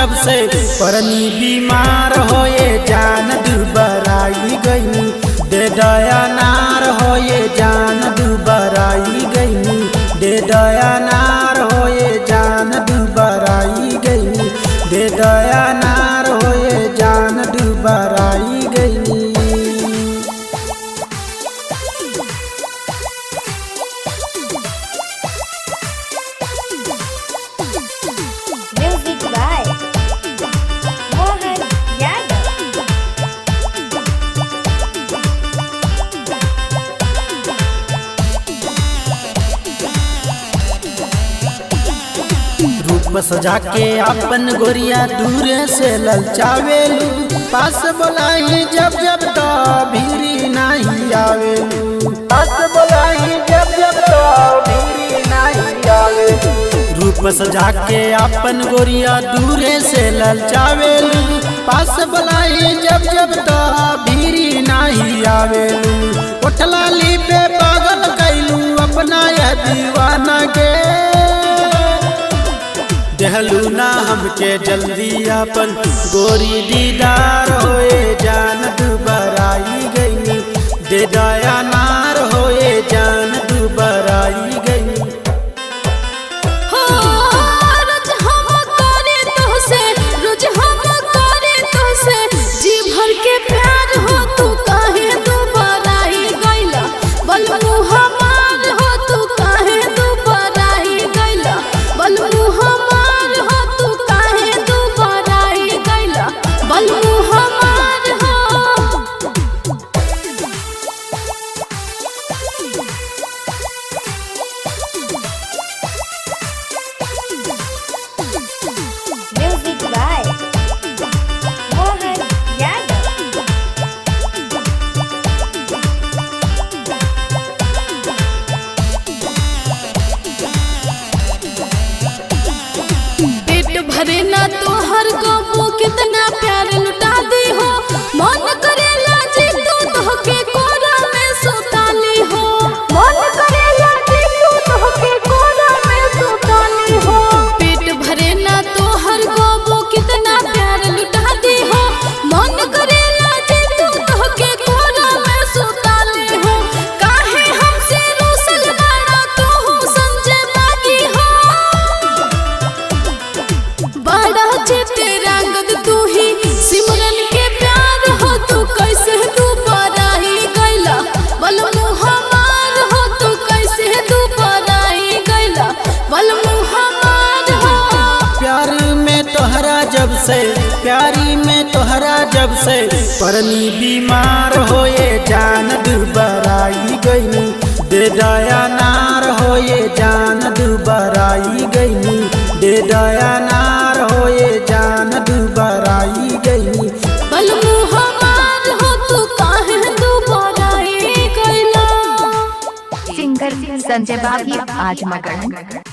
जब से परनी बीमार होए जान दुबराई गई दे दया नार होए जान दुबराई गई दे दया नार होए जान दुबराई गई दे दया नार होए जान दुबराई गई। Music by Mohan Yadav. रूप सजा के अपन गोरिया दूर से ललचावेलू पास बोलाई जब जब तो भीरी नहीं आवेलू पास बोलाई जब जब तो भीरी नहीं आवेलू। रूप सजा के अपन गोरिया दूर से ललचावेलू पास बोलाई जब जब तो भीरी नहीं आवेलू। उठला ली पे पागल कैलू अपना यह दीवाना के देहलू ना हमके जल्दी अपन गोरी दीदार होए जान दुबराई गई दे दया नार होए जान दुबराई गई। Music by Mohan Yadav. पेट भरे ना तो हर गमो कितना प्यार लुटा दी हो मन करेला जी तू के कोरा में सुताली हो मन करेला जी तू के कोरा में सुताली हो। पेट भरे ना तो हर गमो कितना प्यार लुटा दी हो मन करेला जी तू के कोरा में सुताली हो। काहे हमसे रूसल बाड़ा तू संजय बागी हो बड़ा चिते रंगत तू ही सिमरन के प्यार हो तू कैसे तू पराई गैला बलमु हमार हो तू कैसे तू पराई गैला बलमु हमार हो। प्यार में तोहरा जब से प्यारी में तोहरा जब से परनी बीमार होए जान दुबराई गई दे दया नार होए जान दुबराई गई दे दया नार होए जान दुबराई गई। बलमु हमार हो तू काहे तू पराई गैला। सिंगर संजय बागी आजमगढ़।